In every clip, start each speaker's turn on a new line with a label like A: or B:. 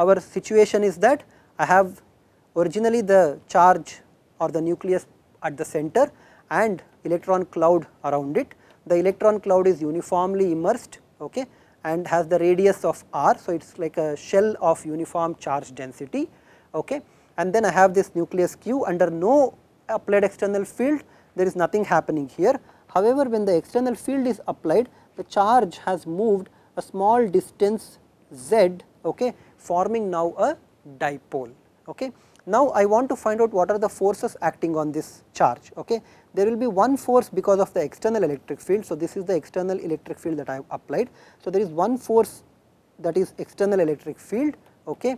A: our situation is that I have originally the charge or the nucleus at the center and electron cloud around it. The electron cloud is uniformly immersed, okay, and has the radius of r. So, it is like a shell of uniform charge density, okay. And then I have this nucleus q under no applied external field, there is nothing happening here. However, when the external field is applied, the charge has moved a small distance z, okay, forming now a dipole, okay. Now, I want to find out what are the forces acting on this charge, okay. There will be one force because of the external electric field. So, this is the external electric field that I have applied. So, there is one force that is external electric field, okay,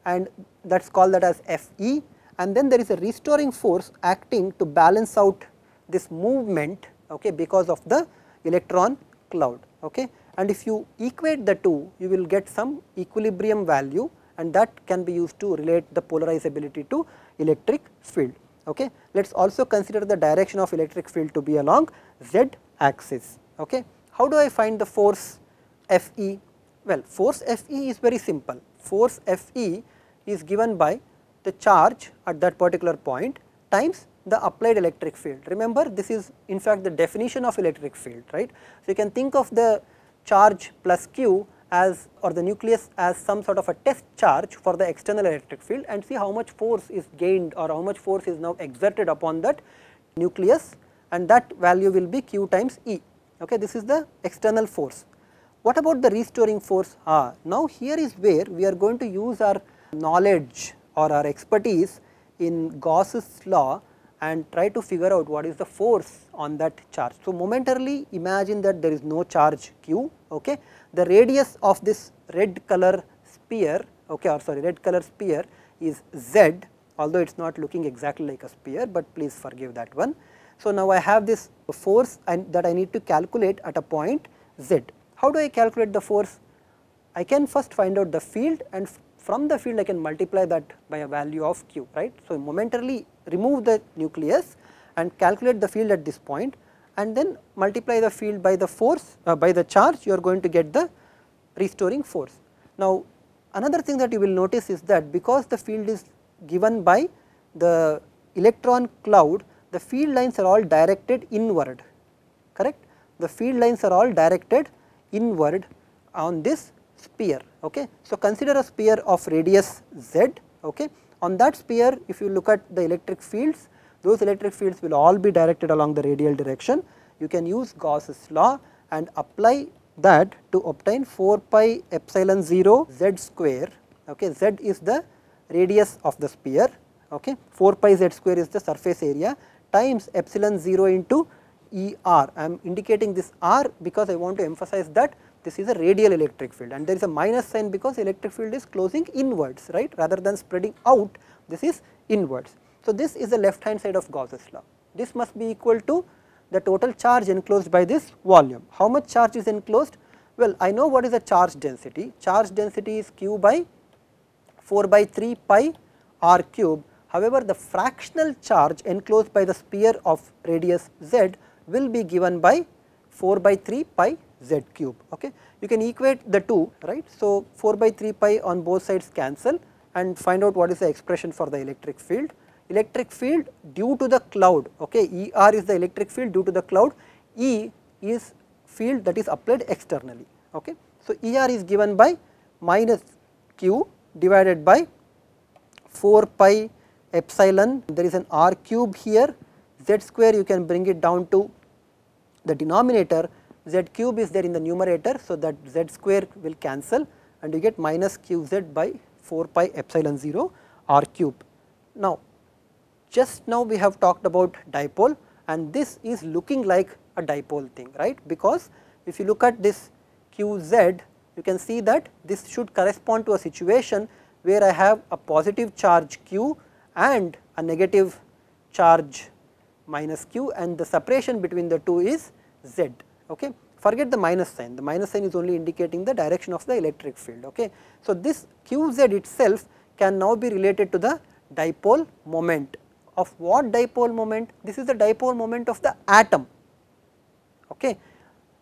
A: and that is called that as Fe, and then there is a restoring force acting to balance out this movement, okay, because of the electron cloud, okay. And if you equate the two, you will get some equilibrium value, and that can be used to relate the polarizability to electric field, okay. Let us also consider the direction of electric field to be along z axis, okay. How do I find the force Fe? Well, force Fe is very simple. Force Fe is given by the charge at that particular point times the applied electric field. Remember, this is in fact the definition of electric field, right. So, you can think of the charge plus q as, or the nucleus as some sort of a test charge for the external electric field, and see how much force is gained or how much force is now exerted upon that nucleus, and that value will be q times E, okay. This is the external force. What about the restoring force? Now here is where we are going to use our knowledge or our expertise in Gauss's law and try to figure out what is the force on that charge. So, momentarily imagine that there is no charge q, okay. The radius of this red color sphere, okay, or sorry, red color sphere is z, although it is not looking exactly like a sphere, but please forgive that one. So, now I have this force and that I need to calculate at a point z. How do I calculate the force? I can first find out the field, and from the field I can multiply that by a value of q, right. So, momentarily remove the nucleus and calculate the field at this point, and then multiply the field by the force by the charge, you are going to get the restoring force. Now, another thing that you will notice is that because the field is given by the electron cloud, the field lines are all directed inward, correct. The field lines are all directed inward on this sphere, okay. So, consider a sphere of radius z, okay. On that sphere, if you look at the electric fields, those electric fields will all be directed along the radial direction. You can use Gauss's law and apply that to obtain 4 pi epsilon 0 z square, okay. Z is the radius of the sphere, okay. 4 pi z square is the surface area times epsilon 0 into ER. I am indicating this R because I want to emphasize that this is a radial electric field, and there is a minus sign because electric field is closing inwards, right, rather than spreading out, this is inwards. So, this is the left hand side of Gauss's law. This must be equal to the total charge enclosed by this volume. How much charge is enclosed? Well, I know what is the charge density. Charge density is q by 4 by 3 pi r cube. However, the fractional charge enclosed by the sphere of radius z will be given by 4 by 3 pi z cube, okay. You can equate the two, right. So, 4 by 3 pi on both sides cancel and find out what is the expression for the electric field. Electric field due to the cloud, okay, ER is the electric field due to the cloud, E is field that is applied externally, okay. So, ER is given by minus q divided by 4 pi epsilon, there is an r cube here, z square you can bring it down to the denominator, z cube is there in the numerator. So, that z square will cancel and you get minus qz by 4 pi epsilon 0 r cube. Now, just now we have talked about dipole, and this is looking like a dipole thing, right, because if you look at this qz, you can see that this should correspond to a situation where I have a positive charge q and a negative charge minus q, and the separation between the two is z, okay. Forget the minus sign is only indicating the direction of the electric field, okay. So, this qz itself can now be related to the dipole moment. Of what dipole moment? This is the dipole moment of the atom, okay.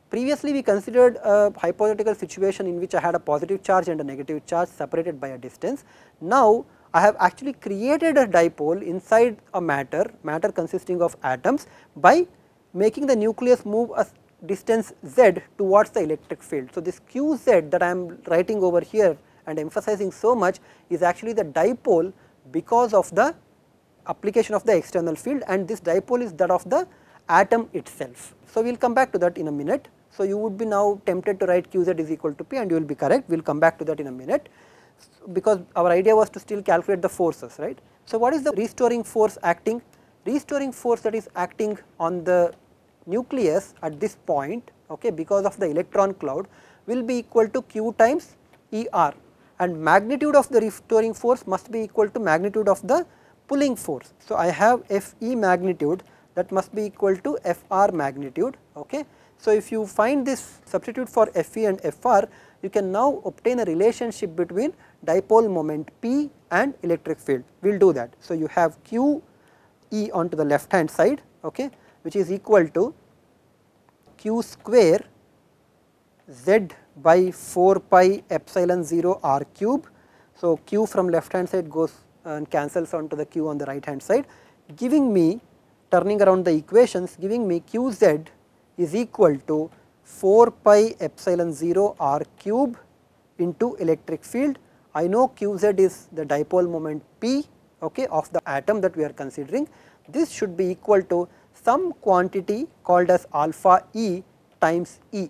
A: Previously we considered a hypothetical situation in which I had a positive charge and a negative charge separated by a distance. Now I have actually created a dipole inside a matter consisting of atoms by making the nucleus move a distance z towards the electric field. So this qz that I am writing over here and emphasizing so much is actually the dipole because of the application of the external field, and this dipole is that of the atom itself. So we will come back to that in a minute. So you would be now tempted to write qz is equal to p, and you will be correct. We will come back to that in a minute, because our idea was to still calculate the forces, right. So what is the restoring force acting? Restoring force that is acting on the nucleus at this point, okay, because of the electron cloud, will be equal to q times ER, and magnitude of the restoring force must be equal to magnitude of the pulling force. So I have Fe magnitude that must be equal to Fr magnitude, okay. So if you find this substitute for Fe and Fr, you can now obtain a relationship between dipole moment P and electric field. We will do that. So you have Q E onto the left hand side, okay, which is equal to Q square Z by 4 pi epsilon 0 R cube. So Q from left hand side goes and cancels onto the Q on the right hand side, giving me, turning around the equations, giving me Qz is equal to 4 pi epsilon 0 R cube into electric field. I know Qz is the dipole moment P, okay, of the atom that we are considering. This should be equal to some quantity called as alpha E times E,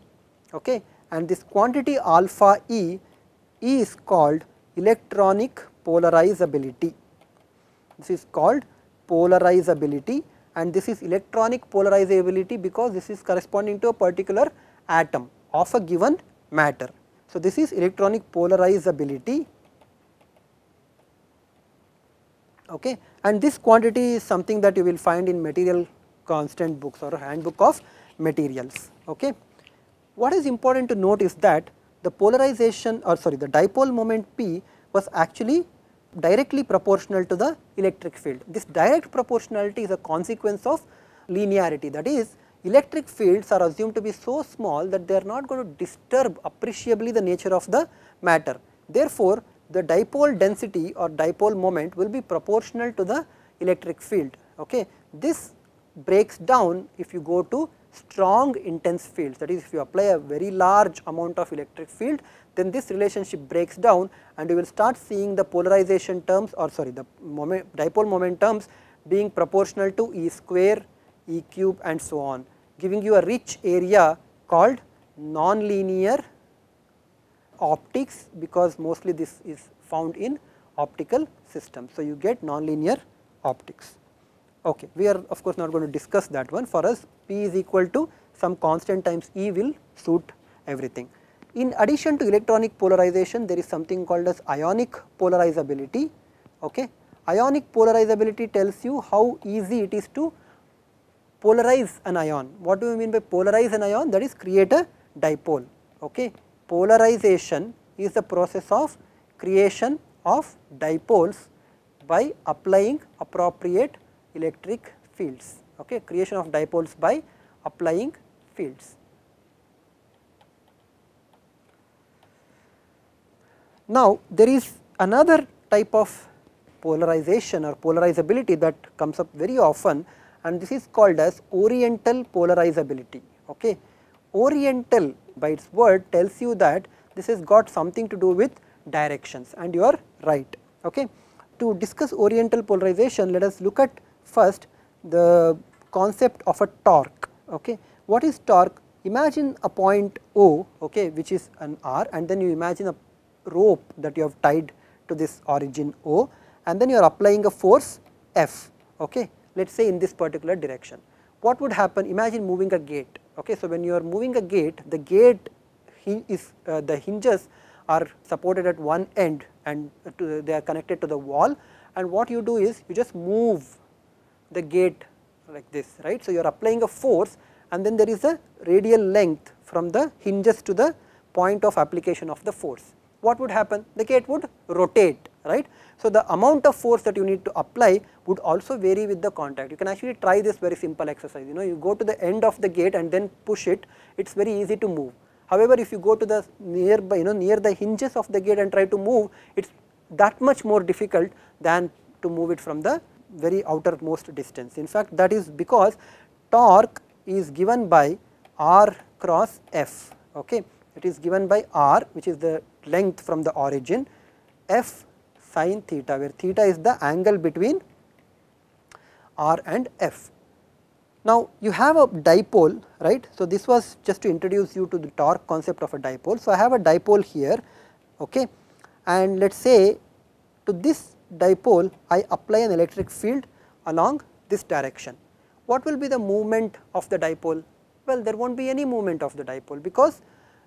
A: okay, and this quantity alpha E is called electronic polarizability. This is called polarizability, and this is electronic polarizability because this is corresponding to a particular atom of a given matter. So this is electronic polarizability, okay, and this quantity is something that you will find in material constant books or handbook of materials, okay. What is important to note is that the polarization, or sorry, the dipole moment P was actually directly proportional to the electric field. This direct proportionality is a consequence of linearity, that is, electric fields are assumed to be so small that they are not going to disturb appreciably the nature of the matter. Therefore, the dipole density or dipole moment will be proportional to the electric field, okay. This breaks down if you go to strong intense fields, that is, if you apply a very large amount of electric field, then this relationship breaks down and you will start seeing the polarization terms, or sorry, the dipole moment terms being proportional to E square, E cube and so on, giving you a rich area called nonlinear optics, because mostly this is found in optical systems. So you get nonlinear optics. Okay, we are of course not going to discuss that one. For us, P is equal to some constant times E will suit everything. In addition to electronic polarization, there is something called as ionic polarizability, okay. Ionic polarizability tells you how easy it is to polarize an ion. What do we mean by polarize an ion? That is, create a dipole, okay. Polarization is the process of creation of dipoles by applying appropriate electric fields, okay, creation of dipoles by applying fields. Now there is another type of polarization or polarizability that comes up very often, and this is called as Oriental polarizability, okay. Oriental by its word tells you that this has got something to do with directions, and you are right, okay. To discuss Oriental polarization, let us look at first the concept of a torque, okay. What is torque? Imagine a point O, okay, which is an R, and then you imagine a rope that you have tied to this origin O, and then you are applying a force F, okay, let us say in this particular direction. What would happen? Imagine moving a gate, okay. So when you are moving a gate, the gate is the hinges are supported at one end and they are connected to the wall, and what you do is you just move the gate like this, right. So you are applying a force, and then there is a radial length from the hinges to the point of application of the force. What would happen? The gate would rotate, right. So, the amount of force that you need to apply would also vary with the contact. You can actually try this very simple exercise, you go to the end of the gate and then push it, it is very easy to move. However, if you go to the nearby, near the hinges of the gate and try to move, it is that much more difficult than to move it from the very outermost distance. In fact, that is because torque is given by r cross f, okay. It is given by r, which is the length from the origin, f sin theta, where theta is the angle between r and f. Now, you have a dipole, right. So, this was just to introduce you to the torque concept of a dipole. So, I have a dipole here, okay, and let us say to this dipole I apply an electric field along this direction. What will be the movement of the dipole? Well, there will not be any movement of the dipole, because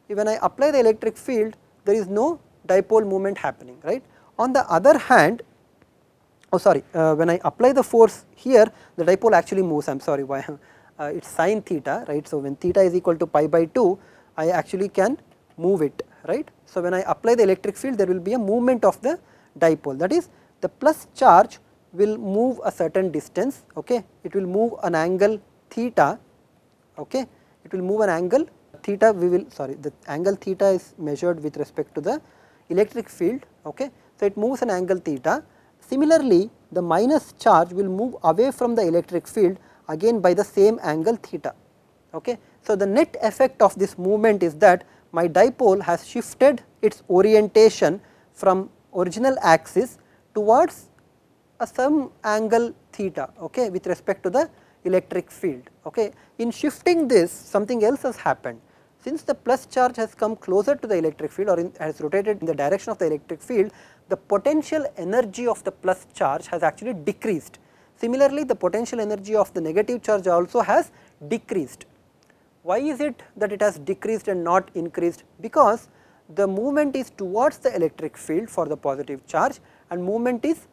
A: when I apply the electric field, there is no dipole movement happening, right. On the other hand, when I apply the force here, the dipole actually moves, I am sorry, why it is sin theta, right. So, when theta is equal to pi by 2, I actually can move it, right. So, when I apply the electric field, there will be a movement of the dipole, that is the plus charge will move a certain distance, okay. It will move an angle theta, okay. It will move an angle theta, the angle theta is measured with respect to the electric field, okay. So, it moves an angle theta. Similarly, the minus charge will move away from the electric field again by the same angle theta, okay. So, the net effect of this movement is that my dipole has shifted its orientation from original axis towards some angle theta, okay, with respect to the electric field, okay. In shifting this, something else has happened. Since the plus charge has come closer to the electric field, or has rotated in the direction of the electric field, the potential energy of the plus charge has actually decreased. Similarly, the potential energy of the negative charge also has decreased. Why is it that it has decreased and not increased? Because the movement is towards the electric field for the positive charge, and movement is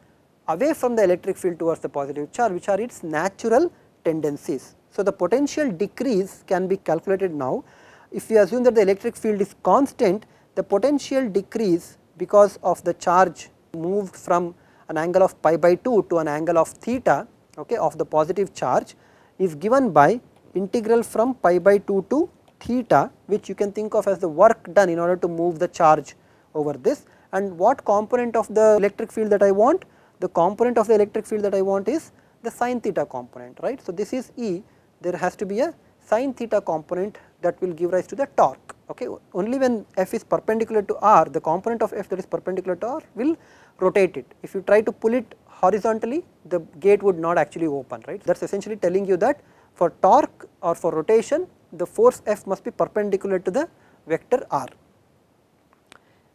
A: away from the electric field towards the positive charge, which are its natural tendencies. So, the potential decrease can be calculated now. If we assume that the electric field is constant, the potential decrease because of the charge moved from an angle of pi by 2 to an angle of theta, okay, of the positive charge, is given by integral from pi by 2 to theta, which you can think of as the work done in order to move the charge over this. And what component of the electric field that I want? The component of the electric field that I want is the sin theta component, right. So, this is E, there has to be a sin theta component that will give rise to the torque, okay. Only when f is perpendicular to r, the component of f that is perpendicular to r will rotate it. If you try to pull it horizontally, the gate would not actually open, right. That is essentially telling you that for torque or for rotation, the force f must be perpendicular to the vector r.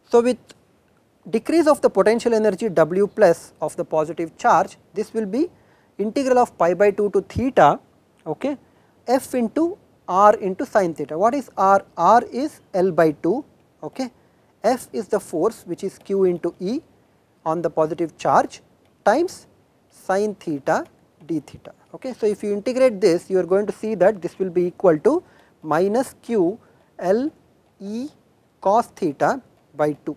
A: So, with decrease of the potential energy W plus of the positive charge, this will be integral of pi by 2 to theta, okay, f into r into sin theta. What is r? R is L by 2, okay. F is the force, which is q into E on the positive charge, times sin theta d theta, okay. So, if you integrate this, you are going to see that this will be equal to minus q L E cos theta by 2,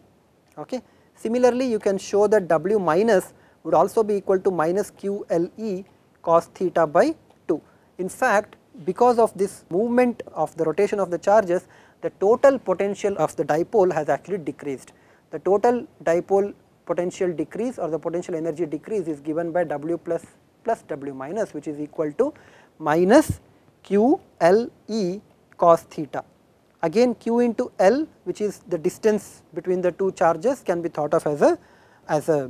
A: okay. Similarly, you can show that W minus would also be equal to minus q L E cos theta by 2. In fact, because of this movement of the rotation of the charges, the total potential of the dipole has actually decreased. The total dipole potential decrease or the potential energy decrease is given by W plus W minus, which is equal to minus q L E cos theta. Again, q into L, which is the distance between the two charges, can be thought of as a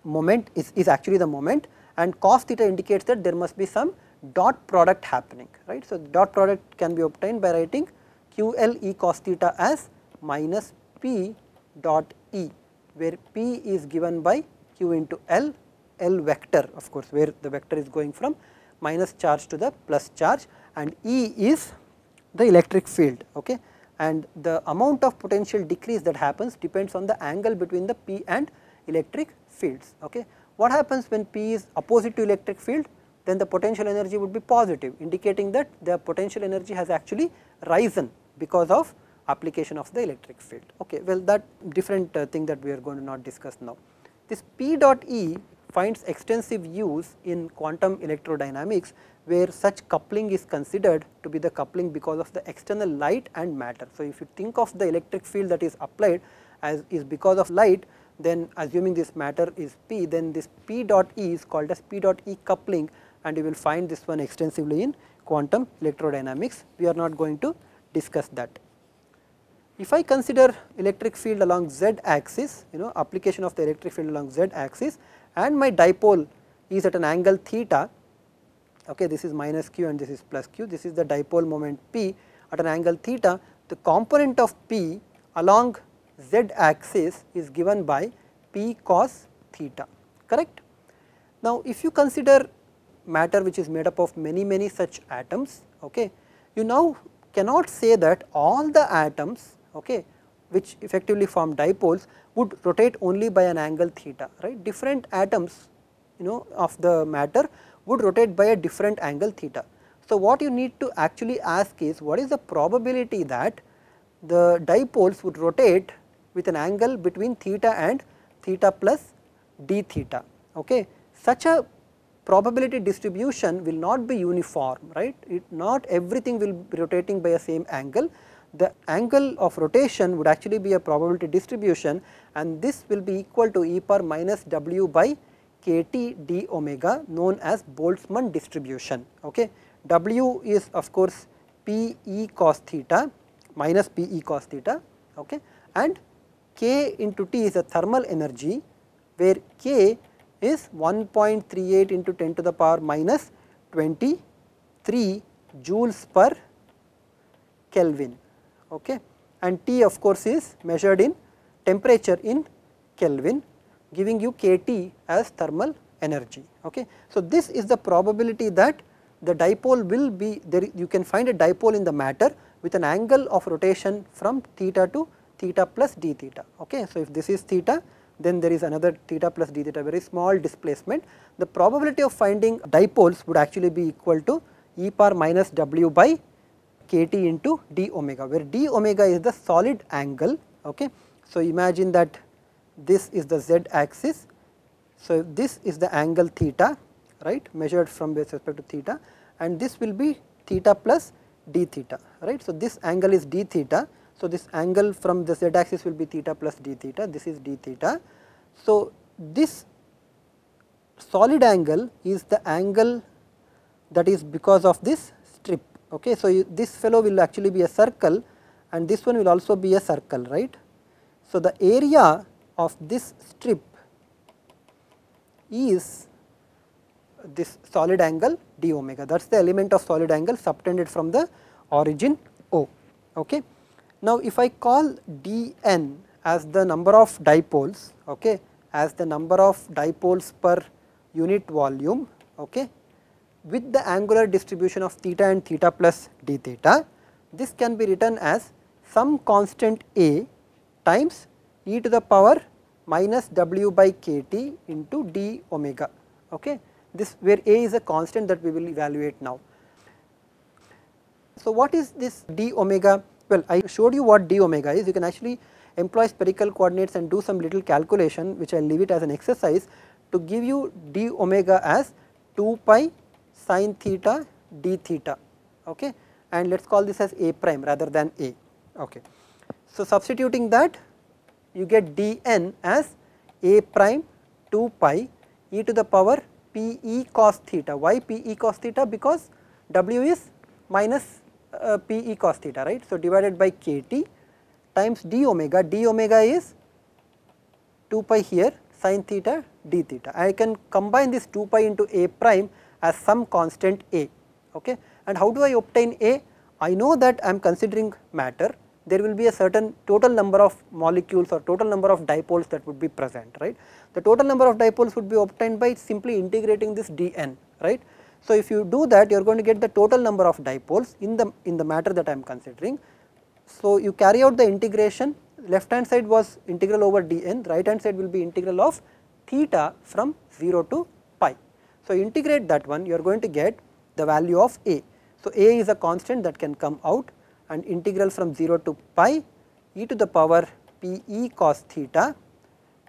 A: moment, is actually the moment, and cos theta indicates that there must be some dot product happening, right. So, dot product can be obtained by writing q L E cos theta as minus p dot E, where p is given by q into L vector, of course, where the vector is going from minus charge to the plus charge, and E is the electric field, okay. And the amount of potential decrease that happens depends on the angle between the P and electric fields, okay. What happens when P is opposite to electric field? Then the potential energy would be positive, indicating that the potential energy has actually risen because of application of the electric field, okay. Well, that different thing that we are going to not discuss now. This P dot E finds extensive use in quantum electrodynamics, where such coupling is considered to be the coupling because of the external light and matter. So, if you think of the electric field that is applied as is because of light, then assuming this matter is P, then this P dot E is called as P dot E coupling, and you will find this one extensively in quantum electrodynamics. We are not going to discuss that. If I consider electric field along z axis, application of the electric field along z axis, and my dipole is at an angle theta, okay, this is minus q and this is plus q, this is the dipole moment P at an angle theta, the component of P along z axis is given by P cos theta, correct. Now, if you consider matter which is made up of many such atoms, okay, you now cannot say that all the atoms, okay, which effectively form dipoles would rotate only by an angle theta, right. Different atoms of the matter would rotate by a different angle theta. So, what you need to actually ask is, what is the probability that the dipoles would rotate with an angle between theta and theta plus d theta, okay. Such a probability distribution will not be uniform, right. Not everything will be rotating by a same angle. The angle of rotation would actually be a probability distribution, and this will be equal to e power minus w by kt d omega, known as Boltzmann distribution, okay. W is of course P e cos theta minus P e cos theta, okay, and k into T is a thermal energy, where k is 1.38 into 10 to the power minus 23 joules per Kelvin, okay, and T of course is measured in temperature in Kelvin, giving you kT as thermal energy, okay. So, this is the probability that the dipole will be there. You can find a dipole in the matter with an angle of rotation from theta to theta plus d theta, okay. So, if this is theta, then there is another theta plus d theta, very small displacement. The probability of finding dipoles would actually be equal to e power minus w by kt into d omega, where d omega is the solid angle, okay. So, imagine that this is the z axis. So, this is the angle theta, right, measured from with respect to theta, and this will be theta plus d theta, right. So, this angle is d theta. So, this angle from the z axis will be theta plus d theta, this is d theta. So, this solid angle is the angle that is because of this strip, okay. So, this fellow will actually be a circle, and this one will also be a circle, right. So, the area of this strip is this solid angle d omega, that is the element of solid angle subtended from the origin O, okay. Now, if I call dn as the number of dipoles, okay, as the number of dipoles per unit volume, okay, with the angular distribution of theta and theta plus d theta, this can be written as some constant A times e to the power minus w by kt into d omega, okay. This where A is a constant that we will evaluate now. So, what is this d omega? Well, I showed you what d omega is. You can actually employ spherical coordinates and do some little calculation, which I will leave it as an exercise, to give you d omega as 2 pi sin theta d theta, okay, and let us call this as A prime rather than A, okay. So, substituting that, you get dn as A prime 2 pi e to the power P e cos theta. Why P e cos theta? Because W is minus P e cos theta, right. So, divided by kt times d omega is 2 pi here sin theta d theta. I can combine this 2 pi into A prime as some constant A, okay. And how do I obtain A? I know that I am considering matter, there will be a certain total number of molecules or total number of dipoles that would be present, right. The total number of dipoles would be obtained by simply integrating this dn, right. So, if you do that, you are going to get the total number of dipoles in the matter that I am considering. So, you carry out the integration, left hand side was integral over dn, right hand side will be integral of theta from 0 to pi. So, integrate that one, you are going to get the value of A. So, A is a constant that can come out, and integral from 0 to pi e to the power P e cos theta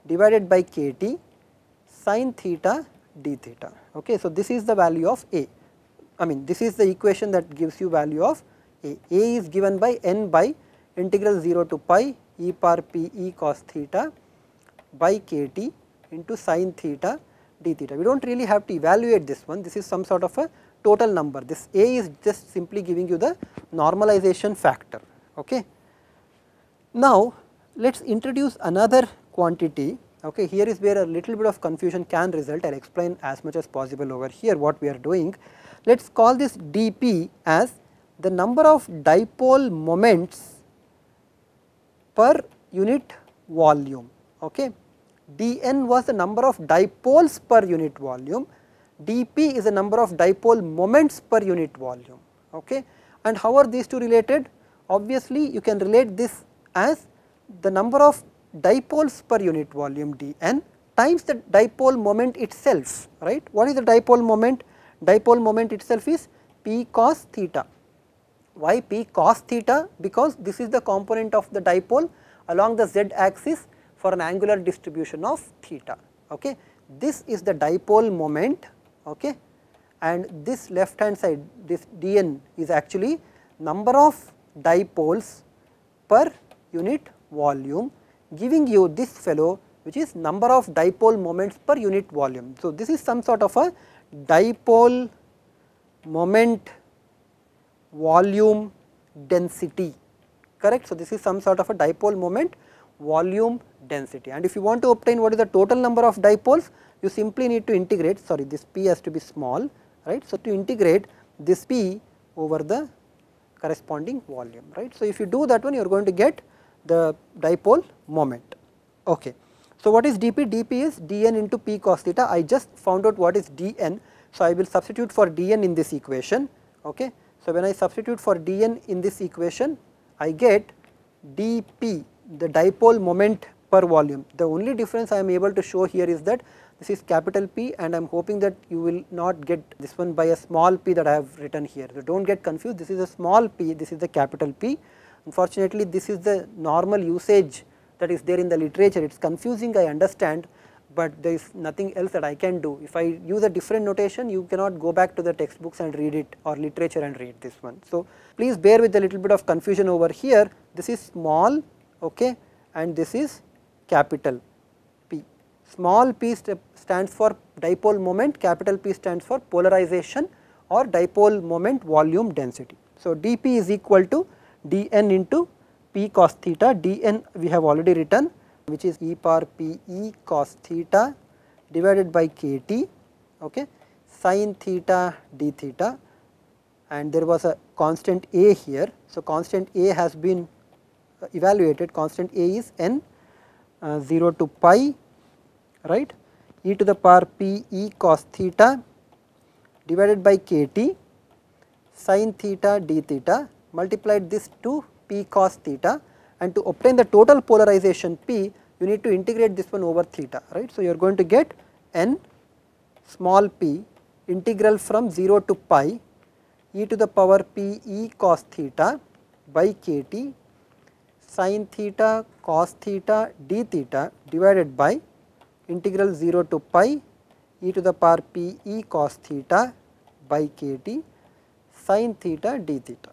A: divided by kt sin theta d theta. Okay. So, this is the value of A, I mean this is the equation that gives you value of A. A is given by n by integral 0 to pi e power p e cos theta by k t into sin theta d theta. We do not really have to evaluate this one, this is some sort of a total number, this A is just simply giving you the normalization factor. Okay. Now, let us introduce another quantity. Okay. Here is where a little bit of confusion can result, I will explain as much as possible over here what we are doing. Let us call this dP as the number of dipole moments per unit volume. Okay. dN was the number of dipoles per unit volume, dP is the number of dipole moments per unit volume. Okay. And how are these two related? Obviously, you can relate this as the number of dipoles per unit volume dN times the dipole moment itself, right. What is the dipole moment? Dipole moment itself is p cos theta. Why p cos theta? Because this is the component of the dipole along the z axis for an angular distribution of theta. Okay. This is the dipole moment, okay, and this left hand side, this dN is actually number of dipoles per unit volume, giving you this fellow which is number of dipole moments per unit volume. So, this is some sort of a dipole moment volume density, correct. So, this is some sort of a dipole moment volume density, and if you want to obtain what is the total number of dipoles, you simply need to integrate, sorry, this p has to be small, right. So, to integrate this p over the corresponding volume, right. So, if you do that one, you are going to get the dipole moment. Okay. So, what is dP? dP is dN into p cos theta. I just found out what is dN. So, I will substitute for dN in this equation. Okay. So, when I substitute for dN in this equation, I get dP, the dipole moment per volume. The only difference I am able to show here is that this is capital P, and I am hoping that you will not get this one by a small p that I have written here. So, do not get confused, this is a small p, this is the capital P. Unfortunately, this is the normal usage that is there in the literature. It is confusing, I understand, but there is nothing else that I can do. If I use a different notation, you cannot go back to the textbooks and read it, or literature and read this one. So, please bear with a little bit of confusion over here. This is small, okay, and this is capital P. Small p stands for dipole moment, capital P stands for polarization or dipole moment volume density. So, dP is equal to dN into p cos theta. dN we have already written, which is e power p e cos theta divided by kt, okay, sin theta d theta, and there was a constant A here. So, constant A has been evaluated, constant A is n 0 to pi, right, e to the power p e cos theta divided by kt sin theta d theta, multiplied this to p cos theta, and to obtain the total polarization P, you need to integrate this one over theta, right. So, you are going to get n small p integral from 0 to pi e to the power p e cos theta by kt sin theta cos theta d theta divided by integral 0 to pi e to the power p e cos theta by kt sin theta d theta.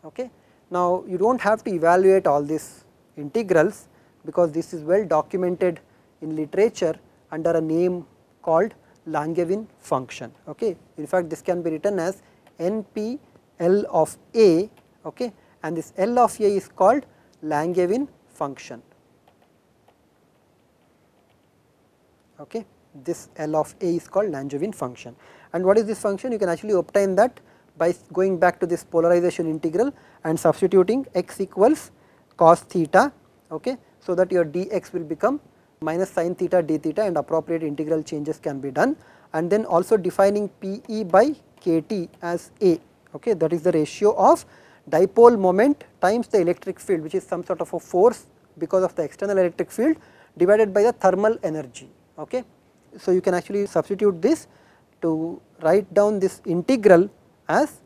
A: Okay. Now, you do not have to evaluate all these integrals, because this is well documented in literature under a name called Langevin function. Okay. In fact, this can be written as NP L of A, okay, and this L of A is called Langevin function. Okay. This L of A is called Langevin function, and what is this function? You can actually obtain that by going back to this polarization integral and substituting x equals cos theta, okay, so that your dx will become minus sin theta d theta, and appropriate integral changes can be done, and then also defining Pe by kt as A, okay, that is the ratio of dipole moment times the electric field, which is some sort of a force because of the external electric field, divided by the thermal energy. Okay. So, you can actually substitute this to write down this integral as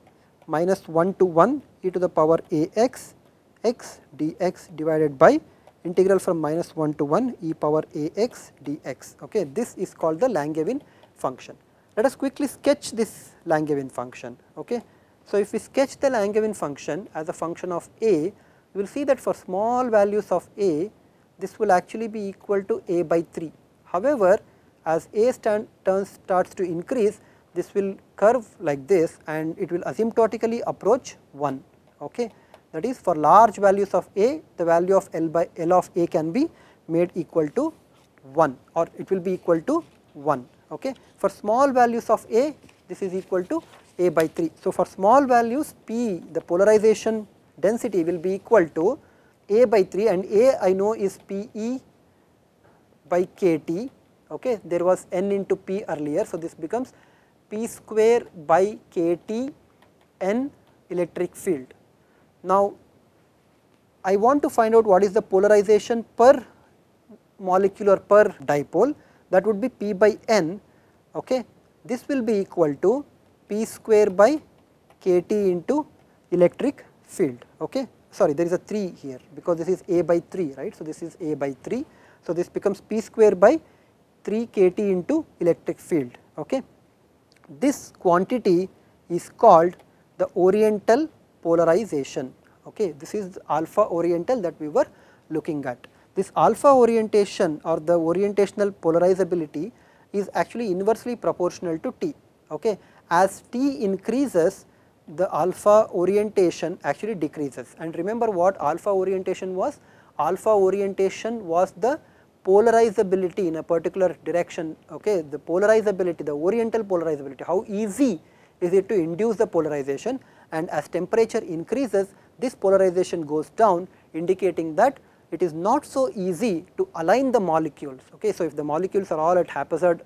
A: minus 1 to 1 e to the power A x x dx divided by integral from -1 to 1 e power ax dx. Okay, this is called the Langevin function. Let us quickly sketch this Langevin function. Okay. So, if we sketch the Langevin function as a function of a, you will see that for small values of a, this will actually be equal to a by 3. However, as a starts to increase, this will curve like this and it will asymptotically approach 1. Okay. That is, for large values of a, the value of L of a can be made equal to 1, or it will be equal to 1. Okay. For small values of a, this is equal to a by 3. So, for small values p, the polarization density will be equal to a by 3, and a I know is Pe by kT. Okay. There was n into p earlier. So, this becomes p square by kT n electric field. Now, I want to find out what is the polarization per molecule or per dipole, that would be p by n. Okay. This will be equal to p square by kT into electric field. Okay. Sorry, there is a 3 here because this is a by 3, right. So, this is a by 3. So, this becomes p square by 3 kT into electric field. Okay. This quantity is called the Oriental Polarization. Okay. This is alpha oriental that we were looking at. This alpha orientation or the orientational polarizability is actually inversely proportional to T. Okay. As T increases, the alpha orientation actually decreases, and remember what alpha orientation was? Alpha orientation was the polarizability in a particular direction. Okay. The polarizability, the Oriental polarizability, how easy is it to induce the polarization, and as temperature increases, this polarization goes down, indicating that it is not so easy to align the molecules. Okay. So, if the molecules are all at haphazard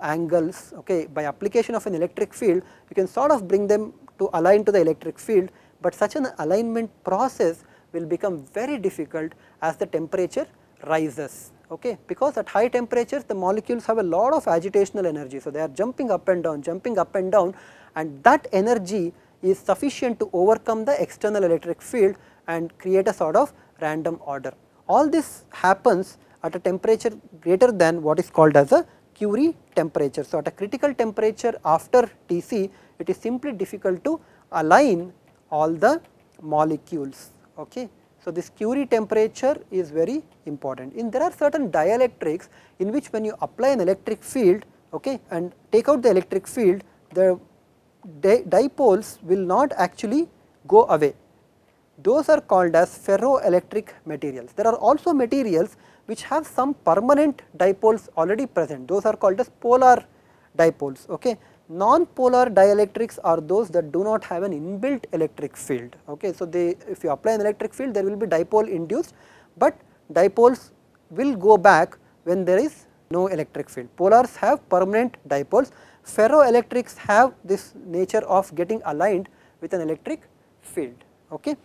A: angles, okay, by application of an electric field, you can sort of bring them to align to the electric field, but such an alignment process will become very difficult as the temperature rises. Okay. Because at high temperatures the molecules have a lot of agitational energy. So, they are jumping up and down, and that energy is sufficient to overcome the external electric field and create a sort of random order. All this happens at a temperature greater than what is called as a Curie temperature. So, at a critical temperature after Tc, it is simply difficult to align all the molecules. Okay. So, this Curie temperature is very important. There are certain dielectrics in which when you apply an electric field, okay, and take out the electric field, the dipoles will not actually go away. Those are called as ferroelectric materials. There are also materials which have some permanent dipoles already present. Those are called as polar dipoles. Okay. Non-polar dielectrics are those that do not have an inbuilt electric field. Okay. So, if you apply an electric field, there will be dipole induced, but dipoles will go back when there is no electric field. Polars have permanent dipoles. Ferroelectrics have this nature of getting aligned with an electric field. Okay.